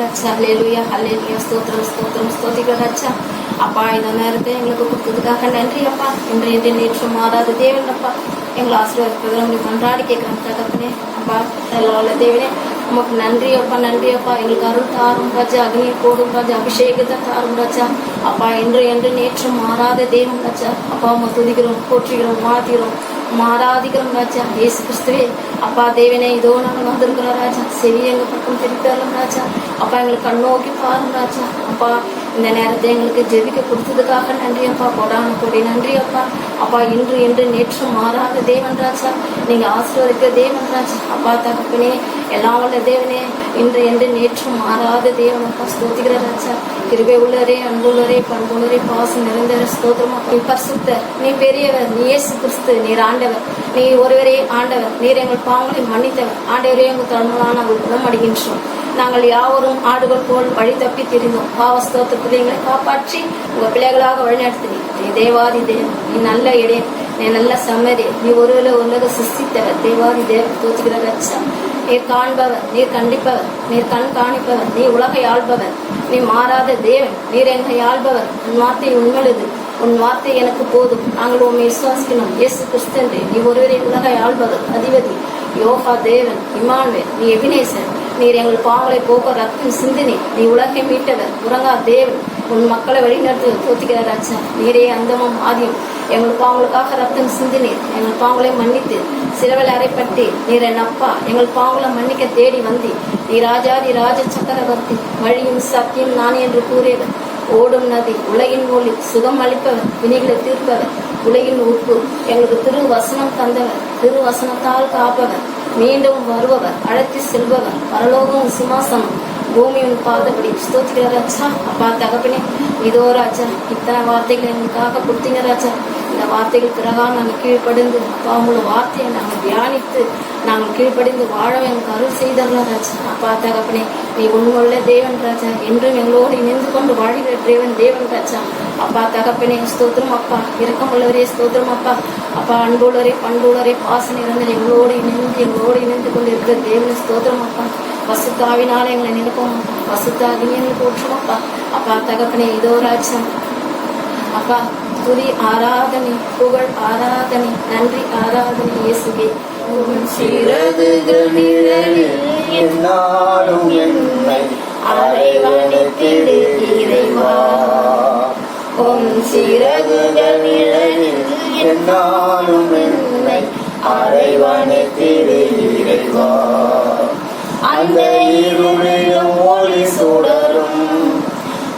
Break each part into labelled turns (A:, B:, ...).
A: ரச்சா. ஹல்லேலூயா ஹல்லேலூயா. ஸ்தோத்திரம் ஸ்தோத்திரம் ஸ்தோத்திரம் ரச்சா. அப்பா இந்த நேரத்தை எங்களுக்கு கொடுத்ததுக்காக நன்றி அப்பா. இன்று நேற்று மாறாத தேவன் அப்பா எங்களை ஆசீர்வாதத்தை உங்களுக்கு கொண்டாடி கேட்குறோம் தகப்பனே. அப்பா எல்லா தேவனே உமக்கு நன்றி அப்பா நன்றி அப்பா. எங்களுக்கு அருள் தாரும் ராஜா, அக்னி போடும் ராஜா, அபிஷேகத்தை தாரும் ராஜா. அப்பா என்று நேற்று மாறாத தேவன் ராஜா. அப்பா உங்க துதிக்கிறோம், போற்றுகிறோம், மாற்றுகிறோம், ஆராதிக்கிறோம் ராஜா. இயேசு கிறிஸ்துவே அப்பா தேவனே இதோ நாங்கள் வந்திருக்கிறோம் ராஜா. சரி எங்கள் பக்கம் திருப்பிடலாம் ராஜா. அப்பா எங்களுக்கு கண்ணோக்கி பாருங்க ராஜா. அப்பா இந்த நேரத்தை எங்களுக்கு ஜெபிக்க கொடுத்ததுக்காக நன்றி அப்பா. கொடான கொடி நன்றி அப்பா. அப்பா இன்று நேற்று மாறாத தேவன் ராஜா. நீங்கள் ஆசீர்வதிக்க தேவன் ராஜா. அப்பா தகப்பனே எல்லாம் உள்ள தேவனே இன்று நேற்று மாறாத தேவன் அப்பா. ஸ்தோத்திக்கிற ராஜா. கிருபை உள்ளரே, அன்புள்ளரே, பண்புள்ளரே, பாசம் நிறைந்தர ஸ்தோத்திரமா. நீ பரிசுத்தர், நீ பெரியவர், நீ இயேசு கிறிஸ்து, நீர் ஆண்டவர், நீ ஒருவரே ஆண்டவர். நீர் எங்கள் பாவங்களை மன்னித்தவர். ஆண்டவரே உங்கள் தன்மையான நாங்கள் குணமடைகின்றோம். நாங்கள் யாவரும் ஆடுகள் போல் வழி தப்பி திரிந்தோம். பாவஸ்தோத்திரத்தில் எங்களை காப்பாற்றி உங்கள் பிள்ளைகளாக வழிநடத்தினீர். நீ தேவாதி தேவன், நீ நல்ல இடையன், நீ நல்ல சம்மதி, நீ ஒருவரை உலக சிருஷ்டித்தவர். தேவாதி தேவன் தோற்றுகிற ரட்சா. நீர் காண்பவர், நீர் கண்டிப்பவர், நீர் கண் காணிப்பவர், நீ உலகை ஆள்பவர், நீ மாறாத தேவன், நீர் எங்களை ஆள்பவர். உன் வார்த்தை உண்மையுள்ளது, உன் வார்த்தை எனக்கு போதும், நாங்கள் உண்மை விசுவாசிக்கணும். இயேசு கிறிஸ்து, நீ ஒருவரை உலகை ஆள்பவர், அதிபதி, யோகா தேவன், இமானுவேல், நீ எபினேசர், நீர் எங்கள் பாவங்களை போக்க ரத்தம் சிந்தினி, நீ உலகை மீட்டவர், உறங்கா தேவன், உன் மக்களை வழிநடத்து தோத்துகிற ராஜா. நீரே அந்தமும் ஆதியும், எங்கள் பாவங்களுக்காக ரத்தம் சிந்தினீர், எங்கள் பாவங்களை மன்னித்து சிலவில் அறைப்பட்டு நீர் என் அப்பா எங்கள் பாவங்களை மன்னிக்க தேடி வந்தி. நீ ராஜாதி ராஜ சக்கரவர்த்தி, வழியும் சத்தியம் நான் என்று கூறியவர், ஓடும் நதி, உலகின் ஒளி, சுகம் அளிப்பவர், வினைகளை தீர்ப்பவர், உலகின் உப்பு, எங்களுக்கு திருவசனம் தந்தவர், திருவசனத்தால் காப்பவர், மீண்டும் வருபவர், அழைத்து செல்பவர், பரலோகம் சிம்மாசனம், பூமியின் பாதபடி. ஸ்தோத்திர ராஜா. அப்பா தகப்பனே இதோ ராஜா இத்தனை வார்த்தைகள் எங்களுக்காக கொடுத்தீங்க ராஜா. இந்த வார்த்தைகள் பிறகாக நாங்கள் கீழ்ப்படிந்து அப்பா உங்களோட வார்த்தையை நாங்கள் தியானித்து நாங்கள் கீழ்ப்படிந்து வாழ எங்களுக்கு அருள் செய்தரலாம் ராஜா. அப்பா தகப்பனே நீ உண்மையுள்ள தேவன் ராஜா. என்றும் எங்களோடு இணைந்து கொண்டு வாழ்கிற தேவன் ராஜா. அப்பா தகப்பனே ஸ்தோத்திரம் அப்பா. இரக்கமுள்ளவரே ஸ்தோத்திரம் அப்பா. அப்பா அன்புள்ளவரே, பண்புள்ளவரே, பாசம் இறந்து எங்களோடு இணைந்து கொண்டு இருக்கிற தேவன் ஸ்தோத்திரம் அப்பா. பசுத்தாவினால எங்களை நினைப்போம் அப்பா. பசுத்தாகி எங்களுக்கு போற்றுவோம் அப்பா. அப்பா தகப்பனே இதோ ராஜா. அப்பா துதி ஆராதனை, புகழ் ஆராதனை, நன்றி ஆராதனை இயேசுவே.
B: என்னாலும் என்னை அரவணைத்திடு இறைவா. உம் சிறகுகள் நிழலில் என்னாலும் என்னை அரவணைத்திடு இறைவா. அந்த இருளிலும் ஒளி சுடரும்,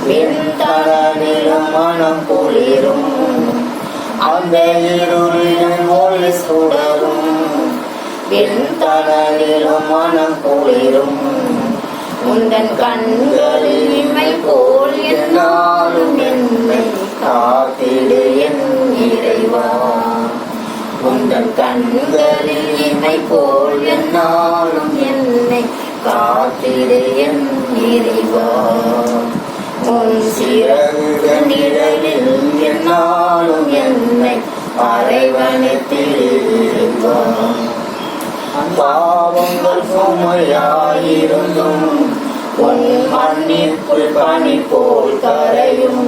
B: வெண்தனிலும் மனம் குளிரும். அந்த இருளிலும் ஒளி சுடரும், வெண்தனிலும் மனம் குளிரும். உந்தன் கண்களில் இமை போல் என்னாலும் என்னை காத்திடு என் இறைவா. உந்தன் கண்களில் இமை போல் என்னாலும் என்னை காத்திடு என் இறைவா. உன் சிறகுகள் நிழலில் என்னாலும் என்னை அரவணைத்திடு இறைவா. பாவங்கள் சுமையாயிருந்தும் உன் மன்னிப்புள் பனி போல் கரையும்.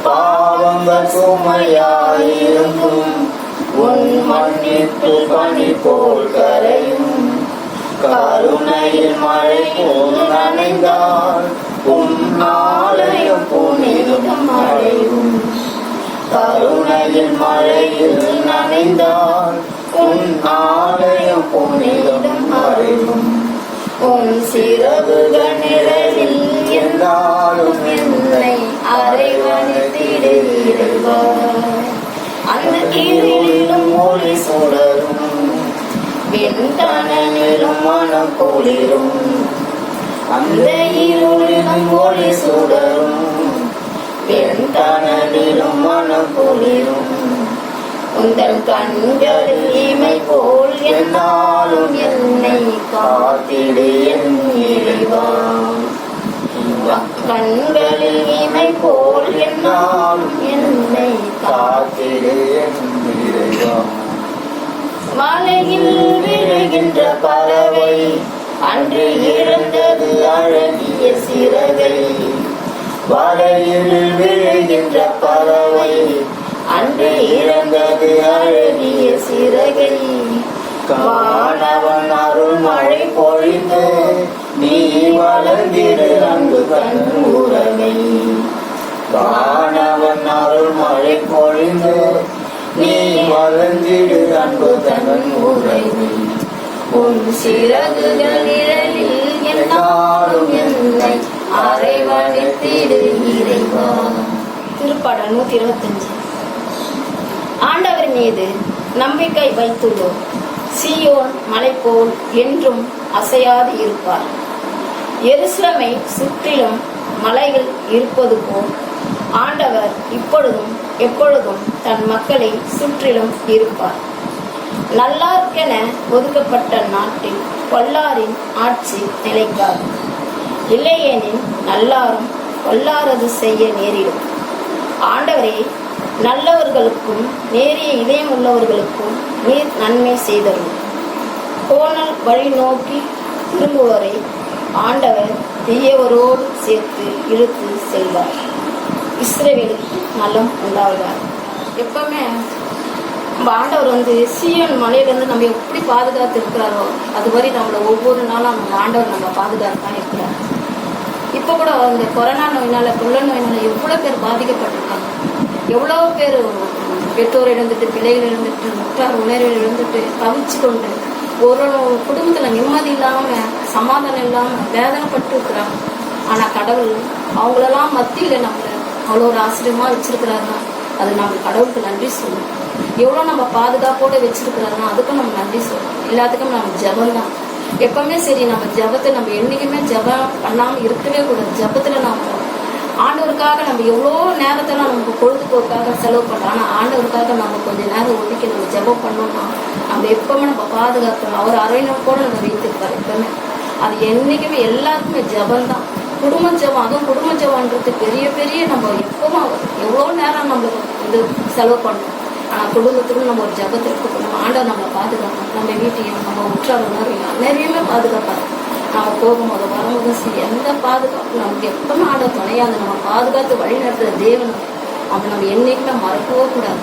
B: பாவங்கள் சுமையாயிருந்தும் உன் மன்னிப்புள் பனி போல் கரையும். கருணையில் மழை போல் நனைந்தால் உன் ஆலயம் புனிதம் அடையும். கருணையில் மழையில் நனைந்தால் உன் ஆலயம் புனிதம் அடையும். உன் சிறகுகள் நிழலில் என்னாலும் என்னை அரவணைத்திடு இறைவா. அந்த இருளிலும் ஒளி சுடரும், வெண்தனிலும் மனம் குளிரும். அந்த இருளிலும் ஒளி சுடரும், வெண்தனிலும் மனம் குளிரும். உந்தன் கண்களில் இமை போல் என்னாலும் என்னை காத்திடு என் இறைவா. கண்களில் இமை போல் என்னாலும் என்னை காத்திடு என் இறைவா. மலையில் விழுகின்ற பறவை அன்று இறந்தது அழகிய வரையில் விழுகின்ற பறவை அன்று இறந்தது அழகிய சிறகை. வானவன் அருள் மழை பொழிந்து நீ வளர்ந்திடு அன்பு தன் உறவை. வானவன் அருள் மழை பொழிந்து நீ வளர்ந்திடு அன்பு தன் உறவை. உன் சிறகுகள் நிழலில் என்னாலும் என்னை அரைவணைத்திடு இறைவா. திருப்பாடல் 125. ஆண்டவர் மீது நம்பிக்கை வைத்துள்ளோர் சீயோன் மலை போல் என்றும் அசையாது இருப்பார். எருசலேமை சுற்றிலும் மலைகள் இருப்பது போல் ஆண்டவர் இப்பொழுதும் எப்பொழுதும் தன் மக்களை சுற்றிலும் இருப்பார். நல்லார்க்கென ஒதுக்கப்பட்ட நாட்டில் பொல்லாரின் ஆட்சி நிலைக்காது. இல்லையெனில் நல்லாரும் பொல்லாரது செய்ய நேரிடும். ஆண்டவரே, நல்லவர்களுக்கும் நேரிய இதயம் உள்ளவர்களுக்கும் நீர் நன்மை செய்தரும். கோணல் வழி நோக்கி திரும்புவரை ஆண்டவர் தீயவரோடு சேர்த்து இழுத்து செல்வார். இஸ்ரவேலுக்கு நலம் உண்டாவார். எப்பவுமே நம்ம ஆண்டவர் சீயோன் மலையிலேருந்து நம்ம எப்படி பாதுகாத்து இருக்கிறாரோ அது மாதிரி நம்மளை ஒவ்வொரு நாளும் நம்ம ஆண்டவர் நம்ம பாதுகாத்து தான் இருக்கிறார். இப்போ கூட இந்த கொரோனா நோயினால கொள்ள நோயினால எவ்வளோ பேர் பாதிக்கப்பட்டிருக்காங்க. எவ்வளோ பேர் பெற்றோர் இழந்துட்டு, பிள்ளைகள் இழந்துட்டு, முற்றார் உணர்வுகள் இழந்துட்டு தவிச்சு கொண்டு ஒரு குடும்பத்தில் நிம்மதி இல்லாமல் சமாதானம் இல்லாமல் வேதனைப்பட்டு இருக்கிறாங்க. ஆனால் கடவுள் அவங்களெல்லாம் மத்தியில் நம்மளை அவ்வளோ ஒரு ஆச்சரியமாக வச்சிருக்கிறாருன்னா அது நம்ம கடவுளுக்கு நன்றி சொல்லணும். எவ்வளோ நம்ம பாதுகாப்போடு வச்சிருக்கிறாருன்னா அதுக்கும் நம்ம நன்றி சொல்லணும். எல்லாத்துக்கும் நம்ம ஜபம் தான் எப்பவுமே சரி. நம்ம ஜபத்தை நம்ம என்றைக்குமே ஜபம் பண்ணாமல் இருக்கவே கூடாது. ஜபத்தில் நம்ம ஆண்டவருக்காக நம்ம எவ்வளோ நேரத்தெல்லாம் நமக்கு பொழுதுபோக்காக செலவு பண்ணுறோம். ஆனால் ஆண்டவருக்காக நம்ம கொஞ்சம் நேரம் ஒதுக்கி நம்ம ஜபம் பண்ணோம்னா நம்ம எப்பவுமே நம்ம பாதுகாக்கிறோம். அவர் அரைநோக்கோடு நம்ம வைத்திருப்பார் எப்பவுமே. அது என்றைக்குமே எல்லாருக்குமே ஜபம் தான். குடும்ப ஜபம், அதுவும் குடும்ப ஜபம்ன்றது பெரிய பெரிய நம்ம எப்பவும் எவ்வளோ நேரம் நம்மளுக்கு செலவு பண்ணணும். ஆனால் குடும்பத்துக்கும் நம்ம ஒரு ஜபத்திற்கு நம்ம ஆண்டவர் நம்மளை பாதுகாக்கணும். நம்ம வீட்டையும் நம்ம உற்றார் உணர்வையும் நிறையவே பாதுகாப்பாங்க. நம்ம போகும்போது வரும்போதும் சரி, எந்த பாதுகாப்பு நமக்கு எப்பவுமே ஆண்டவர் துணையாது. நம்ம பாதுகாத்து வழி நடத்துகிற தேவன் அப்போ நம்ம என்றைக்குமே மறக்கவே கூடாது.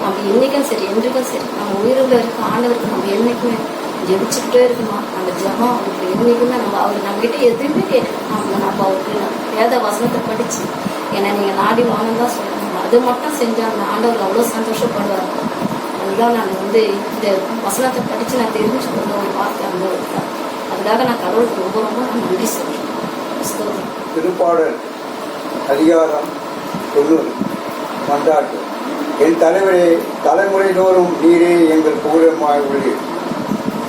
B: நம்ம என்றைக்கும் சரி என்றைக்கும் சரி நம்ம உயிரில் இருக்க ஆண்டவருக்கு நம்ம என்றைக்குமே ஜெபிச்சுக்கிட்டே இருக்கணும். அந்த ஜபம் அவருக்கு என்றைக்குமே அவர் நம்மகிட்ட எதுவுமே கேட்கணும். நம்ம அவருக்கு வேத வசனத்தை படித்து ஏன்னா நீங்கள் நாடி வாங்க தான் சொல்லணும். அது மட்டும் செஞ்சால் அந்த ஆண்டவர் அவ்வளோ சந்தோஷப்படுவார். அதுதான் நான் இந்த வசனத்தை படித்து நான் தெரிஞ்சுக்கொண்ட ஒரு வார்த்தை அந்த இருக்கேன். அதுக்காக நான் கடவுளுக்கு ரொம்ப ரொம்ப நான் நன்றி சொல்கிறேன்.
C: திருப்பாடல் அதிகாரம் 90 மன்றாட்டு. என் தலைவரே, தலைமுறை தோறும் நீரே எங்கள் புகழமாய் உள்ளீர்.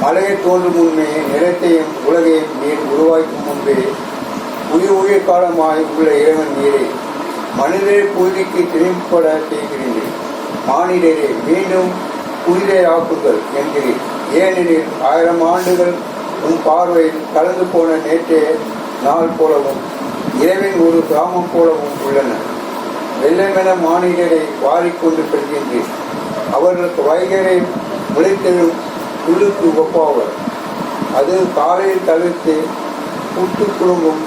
C: மலையை தோன்றும் முன்பே நிலத்தையும் உலகையும் நீர் உருவாக்கும் முன்பே உயிர் காலமாய் உள்ள இறைவன் நீரே. மனிதரை புழுதிக்கு திரும்பப்பட செய்கிறீர்கள். மானிடரே, மீண்டும் புனிதராக்குங்கள் என்கிறீர். ஏனெனில் 1000 ஆண்டுகள் உன் பார்வையில் கலந்து போன நேற்றைய நாள் போலவும் இரவின் ஒரு கிராமம் போலவும் உள்ளன. வெள்ளமென மானிடரை வாரிக்கொண்டு செல்கின்றீர். அவர்களுக்கு வைகரை முளைத்தெழும் புல்லுக்கு ஒப்பாவர். அது காலையில் தவிர்த்து புட்டு குலுங்கும்,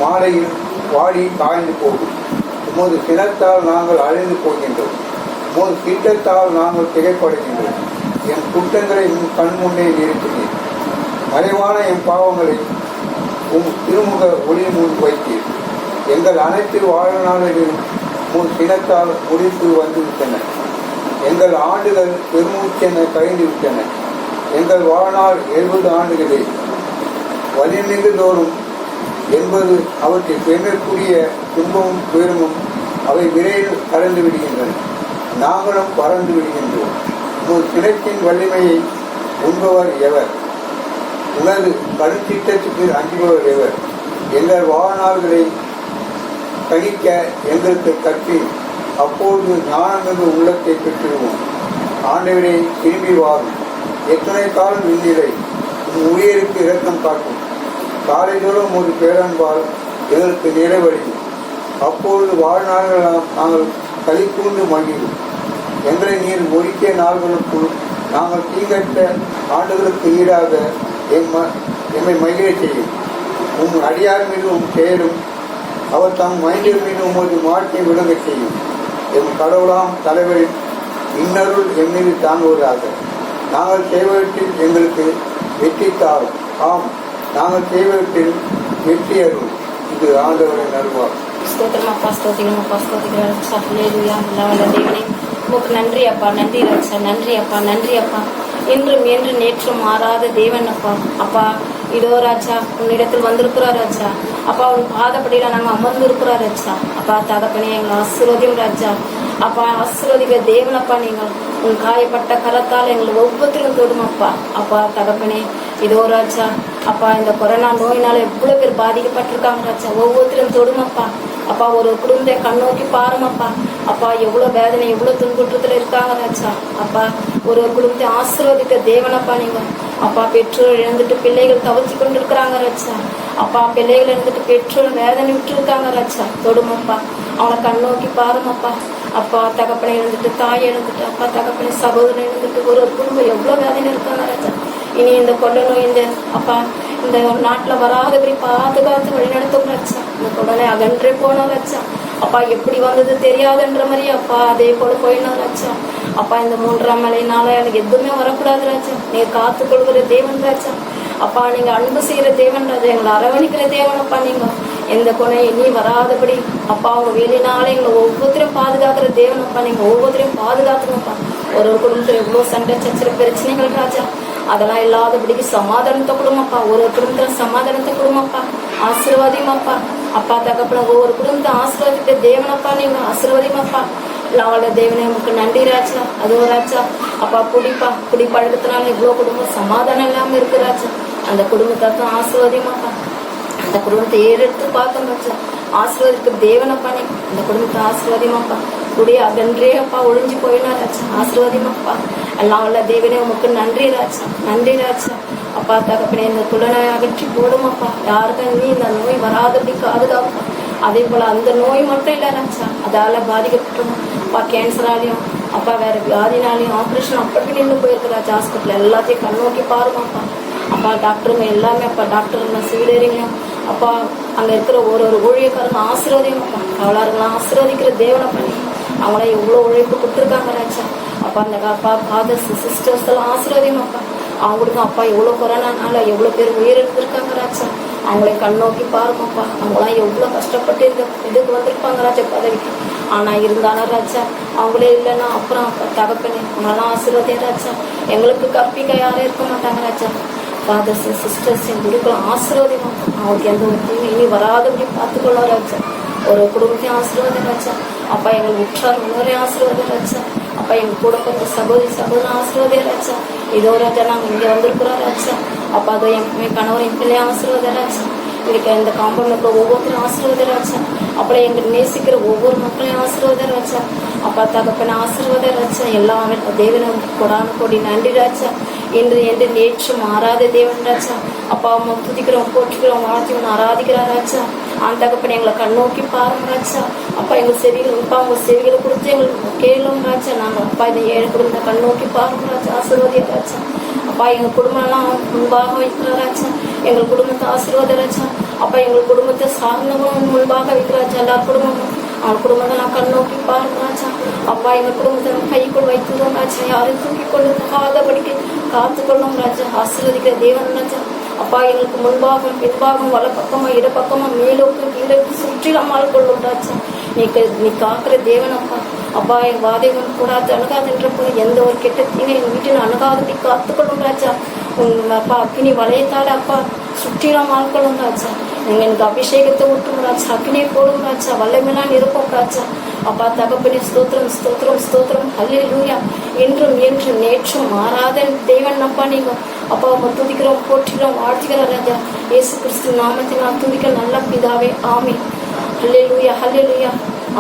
C: மாலையில் வாடி காய்ந்து போகும். உமது சினத்தால் நாங்கள் அழிந்து போகின்றோம். உமது திட்டத்தால் நாங்கள் திகைப்படுகின்றோம். என் குற்றங்களை உன் கண் முன்னே நிறுத்தினீர். மறைவான என் பாவங்களை உன் திருமுக ஒளி முன் வைத்தீர். எங்கள் அனைத்து வாழ்நாளிலும் உன் சினத்தால் முடித்து வந்துவிட்டன. எங்கள் ஆண்டுகள் பெருமூச்சென கழிந்து விட்டன. எங்கள் வாழ்நாள் 70 ஆண்டுகளே. வலிமிகு தோறும் 80 அவற்றை பெருமைக்குரிய துன்பமும் துயரமும் அவை விரைவில் கலந்து விடுகின்றன. நாங்களும் பறந்து விடுகின்றோம். உன் கிணற்றின் வலிமையை உண்பவர் எவர்? உனது கருத்திட்டத்துக்கு அஞ்சுபவர் எவர்? எங்கள் வாழ்நாள்களை கணிக்க எங்களுக்கு கற்பி. அப்போது ஞானமிகு உள்ளத்தை பெற்றிருவோம். ஆண்டவரை திரும்பி வாரும். எத்தனை காலம் இந்நிலை உன் ஊழியருக்கு இரக்கம் காட்டும். காலைதோறும் ஒரு பேரன்பால் எங்களுக்கு நிறைவடையும். அப்பொழுது வாழ்நாள்களாம் நாங்கள் களிக்கூண்டு மகிழும். எங்களை நீர் ஒழிக்க நாள்களுக்குள் நாங்கள் தீங்கற்ற ஆண்டுகளுக்கு ஈடாக எம்மை மகிழ செய்யும். உன் அடியார் மீது உன் செயலும் அவர் தம் மைண்டில் மீது உமது மாட்டை விளங்க செய்யும். எம் கடவுளாம் தலைவரின் இன்னருள் எம்மீது தாங்குவதாக. நாங்கள் செய்வதற்கில் எங்களுக்கு வெற்றி தாரும். ஆம், நாங்கள் செய்வதற்கில் வெற்றி அருள். இது ஆண்டவரின் நல்வார்.
A: ஸ்தோத்திரம் அப்பா, ஸ்தோத்திரம் அப்பா, ஸ்தோத்திரம் ரட்சா. ஹல்லேலூயா. நல்ல தேவனே, உமக்கு நன்றி அப்பா, நன்றி ரட்சா, நன்றி அப்பா, நன்றி அப்பா. இன்றும் என்று நேற்றும் மாறாத தேவன் அப்பா. அப்பா இதோ ராஜா உன்னிடத்தில் வந்திருக்கிறார் ராஜா. அப்பா உன் பாதப்படியில நாங்கள் அமர்ந்திருக்கிறோம் ராஜா. அப்பா தகப்பனே எங்களை ஆசீர்வதியும் ராஜா. அப்பா ஆசீர்வதிக்கிற தேவனப்பா நீங்கள். உன் காயப்பட்ட கரத்தால் எங்களை ஒவ்வொருத்தரும் தொடும் அப்பா. அப்பா தகப்பனே இதோ ராஜா. அப்பா இந்த கொரோனா நோயினால எவ்வளவு பேர் பாதிக்கப்பட்டிருக்காங்க ராஜா. ஒவ்வொருத்தரும் தொடுமப்பா. அப்பா ஒரு குடும்பத்தை கண்ணோக்கி பாருமப்பா. அப்பா எவ்வளவு வேதனை எவ்வளவு துன்புற்றத்துல இருக்காங்க ராஜா. அப்பா ஒரு குடும்பத்தை ஆசீர்வதிக்க தேவனப்பா நீங்க. அப்பா பெற்றோர் இழந்துட்டு பிள்ளைகள் தவிச்சு கொண்டு இருக்கிறாங்க ராஜா. அப்பா பிள்ளைகள் இழந்துட்டு பெற்றோர் வேதனை விட்டு இருக்காங்க ராஜா. தொடுமப்பா, அவனை கண்ணோக்கி பாருமப்பா. அப்பா தகப்பனை இழந்துட்டு தாயை இழந்துட்டு அப்பா தகப்பனை சகோதரனை இழந்துட்டு ஒரு குடும்பம் எவ்வளவு வேதனை இருக்காங்க ராஜா. இனி இந்த கொள்ள நோய் இந்த அப்பா இந்த நாட்டுல வராதபடி பாதுகாத்து வழிநடத்தும் ராஜா. இந்த கொடனை அகன்றே போனோம் ராஜா. அப்பா எப்படி வந்தது தெரியாதுன்ற மாதிரி அப்பா அதே போல போயினோம் ராஜா. அப்பா இந்த 3ஆம் மழையினால எனக்கு எதுவுமே வரக்கூடாது ராஜா. நீங்க காத்து கொள்கிற தேவன் ராஜா. அப்பா நீங்க அன்பு செய்யற தேவன் ராஜா. எங்களை அரவணிக்கிற தேவனப்பா நீங்க. எந்த கொனை இனி வராதபடி அப்பா உங்க வேலையினால எங்களை ஒவ்வொருத்தரையும் பாதுகாக்கிற தேவனப்பா நீங்க. ஒவ்வொருத்தரையும் பாதுகாத்துங்கப்பா. ஒரு குடும்பத்துல எவ்வளவு சண்டை சச்சர பிரச்சனைகள் ராஜா. அதெல்லாம் இல்லாதபடிக்கு சமாதானத்தை கொடுமப்பா. ஒரு குடும்பத்துல சமாதானத்தை கொடுமப்பா. ஆசீர்வாதியமாப்பா. அப்பா தகப்பன ஒவ்வொரு குடும்பத்தை ஆசீர்வாதிக்கிற தேவனப்பா நீங்க. ஆசீர்வாதியமாப்பா. அவளோட தேவனே உனக்கு நன்றி ராஜா. அதுவும் ராஜா அப்பா குடி பழக்கத்தினால இவ்வளவு குடும்பம் சமாதானம் இல்லாம இருக்கு ராஜா. அந்த குடும்பத்தை ஆசீர்வாதியமாப்பா. அந்த குடும்பத்தை ஏறெடுத்து பார்க்கணும் ராஜா. ஆசீர்வதிக்கிற தேவனப்பா நீ. அந்த குடும்பத்தை ஆசீர்வாதியமாப்பா. கூடிய அதன்றே அப்பா ஒழிஞ்சு போயினா ராஜா. ஆசீர்வாதியமாப்பா. எல்லாம் உள்ள தேவனே உமக்கு நன்றி ராஜா. நன்றி ராஜா. அப்பா தகப்பனே இந்த குடனை அகற்றி போடுமாப்பா. யாருக்கும் நீ இந்த நோய் வராதபடி பாதுகாப்பா. அதே போல அந்த நோய் மட்டும் இல்லை ராஜா. அதால பாதிக்கப்பட்டோம் அப்பா. கேன்சராலையும் அப்பா வேற வியாதினாலையும் ஆப்ரேஷன் அப்படி நின்று போயிருக்கு ராஜா. ஹாஸ்பிட்டல் எல்லாத்தையும் கண்ணோக்கி பாருமாப்பா. அப்பா டாக்டருங்க எல்லாமே அப்பா டாக்டருங்க சீடரிங்களையும் அப்பா அங்க இருக்கிற ஒரு ஊழியக்காரங்க ஆசீர்வாதியமாப்பா. அவளாருங்களாம் ஆசீர்வதிக்கிற தேவனை பண்ணி அவங்கள எவ்வளோ உழைப்பு கொடுத்துருக்காங்க ராஜா. அப்பா அந்த அப்பா ஃபாதர்ஸ் சிஸ்டர்ஸ் எல்லாம் ஆசீர்வாதியமாப்பா. அவங்களுக்கும் அப்பா எவ்வளோ கொரோனானால எவ்வளோ பேர் உயிரிழந்திருக்காங்க ராஜா. அவங்களை கண்ணோக்கி பாருமாப்பா. அவங்களாம் எவ்வளோ கஷ்டப்பட்டு இதுக்கு வந்திருப்பாங்க ராஜா பதவிக்கு. ஆனா இருந்தாலும் ராஜா அவங்களே இல்லைன்னா அப்புறம் தகப்பனே அவங்களெல்லாம் ஆசீர்வாதம் ராஜா. எங்களுக்கு கற்பிக்க யாரும் இருக்க மாட்டாங்க ராஜா. ஃபாதர்ஸ் சிஸ்டர்ஸ் என் குருக்களும் ஆசீர்வாதம். அவங்களுக்கு எந்த ஒரு தீமை இனி வராதபடி பார்த்துக்கொள்ளும் ராஜா. ஒரு குடும்பத்தையும் ஆசீர்வாதம் ராஜா. அப்பா எங்களுக்கு உற்றார் முன்னோரையும் ஆசீர்வாதம் ராஜா. அப்பா எங்க கூட பிறந்த சகோதரன் ஆசீர்வாதம் ராஜா. இதோ ராஜா நாங்கள் இங்கே வந்திருக்கிறோம் ராஜா. அப்பா அதோ என் கணவர் என் பிள்ளையும் ஆசீர்வாதம் ராஜா. இன்னைக்கு இந்த காம்பவுண்ட்ல ஒவ்வொருத்தரும் ஆசீர்வாதம் ராஜா. அப்படி எங்களை நேசிக்கிற ஒவ்வொரு மக்களையும் ஆசீர்வாதம் ராஜா. அப்பா தகப்பன ஆசீர்வாதம் ராஜா. எல்லாம் தேவனை கொடான கொடி நன்றி ராஜா. இன்று என்று நேற்று மாறாத தேவன் ராஜா. அப்பா அம்மா துதிக்கிறோம் போற்றுக்கிறோம் வாழ்த்திவன் ஆராதிக்கிறார் ராஜா. அந்த தகப்பனை எங்களை கண்ணோக்கி பாருங்க ராஜா. அப்பா எங்கள் செவிகள் அப்பா உங்க செவிகளை கொடுத்து எங்களுக்கு கேளும் ராஜா. நாங்கள் அப்பா இந்த ஏழு குடும்பத்தை கண்ணோக்கி பாருங்க ராஜா. ஆசீர்வாதிய ராஜா. அப்பா எங்க குடும்பம்லாம் முன்பாக வைக்கிற ராஜா. எங்கள் குடும்பத்தை ஆசீர்வாத ராஜா. அப்பா எங்கள் குடும்பத்தை சார்ந்தவங்க முன்பாக வைக்கிறாச்சா. எல்லா குடும்பமும் அவன் குடும்பத்தை நான் கண்ணோக்கி பாருங்க ராஜா. அப்பா எங்கள் குடும்பத்தை கைக்குள் வைத்துள்ளோம் ராஜா. யாரும் தூக்கி கொண்டு போகாதபடிக்கு காத்துக்கொள்ளும் ராஜா. ஆசீர்வதிக்கிற தேவன் ராஜா. அப்பா எங்களுக்கு முன்பாகம் பின்பாகம் வல பக்கமா இடப்பக்கமா மேலோக்கும் கீழே சுற்றிலாமல் கொள்ளும் ராஜா. நீ காக்கிற தேவன் அப்பா. அப்பா என் வாதைகள் கூடாது அணுகாதுன்ற போது எந்த ஒரு கெட்ட தீனை எங்கள் வீட்டில் அணுகாதபடி காத்துக்கொள்ளும் ராஜா. அப்பா அக்கினி வளையத்தால அப்பா சுற்றிலாம் ஆள்கொள்ளும் ராஜா. நீங்க எனக்கு அபிஷேகத்தை ஊட்டும் ராஜா. அக்கினியை போடும் ராஜா. வல்லமையெல்லாம் இருப்போம் ராஜா. அப்பா தகப்பனே ஸ்தோத்திரம் ஸ்தோத்திரம் ஸ்தோத்திரம். ஹல்லேலூயா. என்றும் என்று நேற்றும் மாறாத தேவன் அப்பா நீங்க. அப்பா உங்க துதிக்கிறோம் போற்றுகிறோம் வாழ்த்துகிறோம் ராஜா. இயேசு கிறிஸ்து நாமத்தை நான் துதிக்க நல்ல பிதாவே ஆமென். ஹல்லேலூயா ஹல்லேலூயா.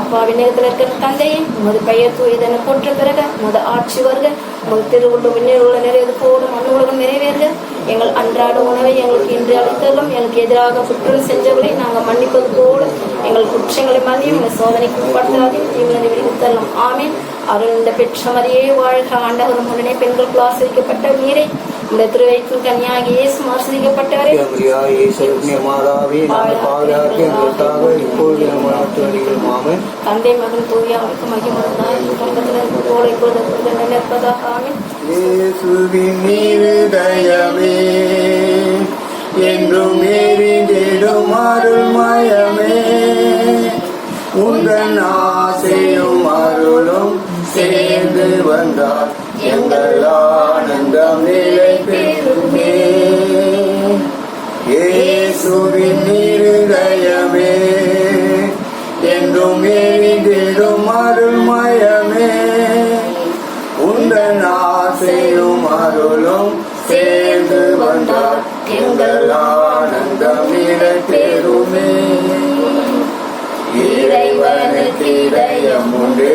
A: அப்பா விண்ணகத்தில் இருக்கிற தந்தையே உமது பெயர் தூயதென போற்ற பிறகு உமது ஆட்சி வருக. உமது திருவுள்ள விண்ணேர் உள்ள நிறைவேறு போடும் மண் உலகம் நிறைவேறுக. எங்கள் அன்றாட உணவை எங்களுக்கு இன்று அளித்தலும் எங்களுக்கு எதிராக குற்றம் செஞ்சவர்களை நாங்கள் மன்னிப்பது போல எங்கள் குற்றங்களை மன்னியும் எங்கள் சோதனைக்கு உட்படுத்தாதே தீவிரத்தை விடுவித்தரலாம். ஆமீன். அருள் இந்த பெற்ற மரியே வாழ்க. ஆண்டவர் உடனே பெண்களுக்கு ஆசிரிக்கப்பட்ட நீரை இந்த திருவயிற்று கன்னியாகி இயேசு ஆசீர்வதிக்கப்பட்டவரே.
C: இயேசுவின் மாதாவே, நாங்கள் பாதுகாக்க எங்களுக்காக இப்பொழுது நம்ம நாட்டு வழிகள் ஆமென்.
A: தந்தை மகன் தூயாவுக்கு மகிமையுண்டாய் இப்பொழுது இப்பொழுது நினைப்பதாக ஆமென்.
C: இயேசுவின் இருதயமே என்றும் எரிந்திடும் அருள்மயமே, உந்தன் ஆசையும் அருளும் சேர்ந்து வந்தார் எங்கள் ஆனந்தம் நிலை பெறுமே. இயேசுவின் இருதயமே என்றும் எரிந்திடும் அருள்மயமே, உந்தன் ஆசையும் அருளும் சேர்ந்து வந்தார் எங்கள் ஆனந்தம் நிலை பெறுமே. இறைவனுக்கு இதயம் உண்டு,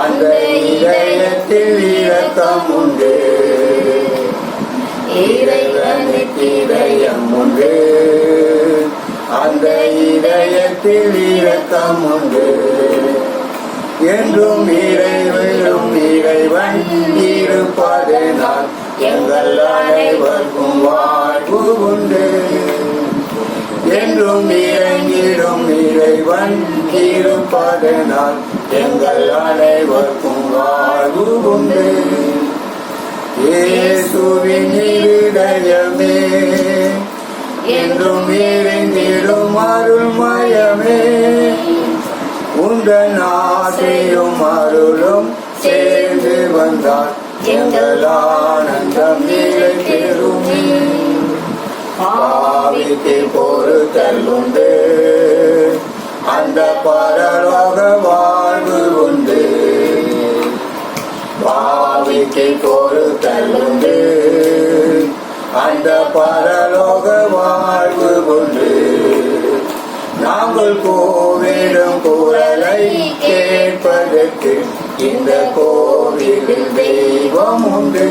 C: அந்த இதயத்தில் இரக்கம் உண்டு. இறைவனுக்கு இதயம் உண்டு, அந்த இதயத்தில் இரக்கம் உண்டு. என்றும் இறைவனும் இறைவன் இருப்பதனால் எங்கள் அனைவருக்கும் வாழ்வு உண்டு. என்றும் இறங்கிடும் இறைவன் இருப்பதனால் எங்கள் அனைவருக்கும் வாழ்வு உண்டு. இயேசுவின் இருதயமே என்றும் இறைந்திடும் அருள்மயமே, உந்தன் ஆசையும் அருளும் சேர்ந்து வந்தார் எங்கள் ஆனந்தம் நிலை பெறுமே. பாவிக்கு பொறுத்தல் உண்டு, அந்த பரலோக வாழ்வு உண்டு. பாவிக்கு பொறுத்தல் உண்டு, அந்த பரலோக வாழ்வு உண்டு. நாங்கள் கோவிலும் குரலை கேட்பதற்கு இந்த கோவிலில் தெய்வம் உண்டு.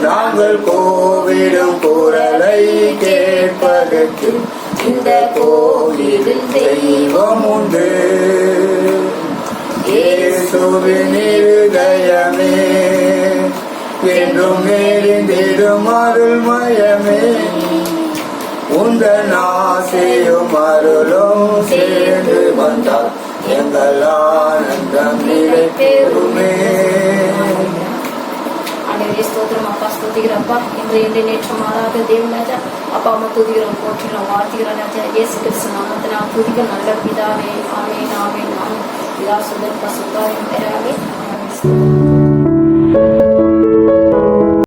C: நாங்கள் கோவிலும் குரலை கேட்பதற்கு இந்த கோவிலில் தெய்வம் உண்டு. இயேசுவின் இருதயமே என்றும் எரிந்திடும் அருள்மயமே, உந்தன் ஆசையும் அருளும் சேர்ந்து வந்தால் எங்கள் ஆனந்தம் நிலை பெறுமே.
A: ஆண்டவரே ஸ்தோத்திரம் அப்பா, ஸ்துதிக்கிறப்பா. இன்று நேற்று மாறாத தேவனாஜா அப்பா அம்மா துதிக்கிறோம், போற்றுகிறோம், வாழ்த்துகிறோம் ராஜா. இயேசு கிறிஸ்து நாமத்தை நான் துதிக்க நல்ல பிதாவே. ஆமென் ஆமென் ஆமென். பிதா சுதன் பசுத்தாவின் பெயராலே ஆமென்.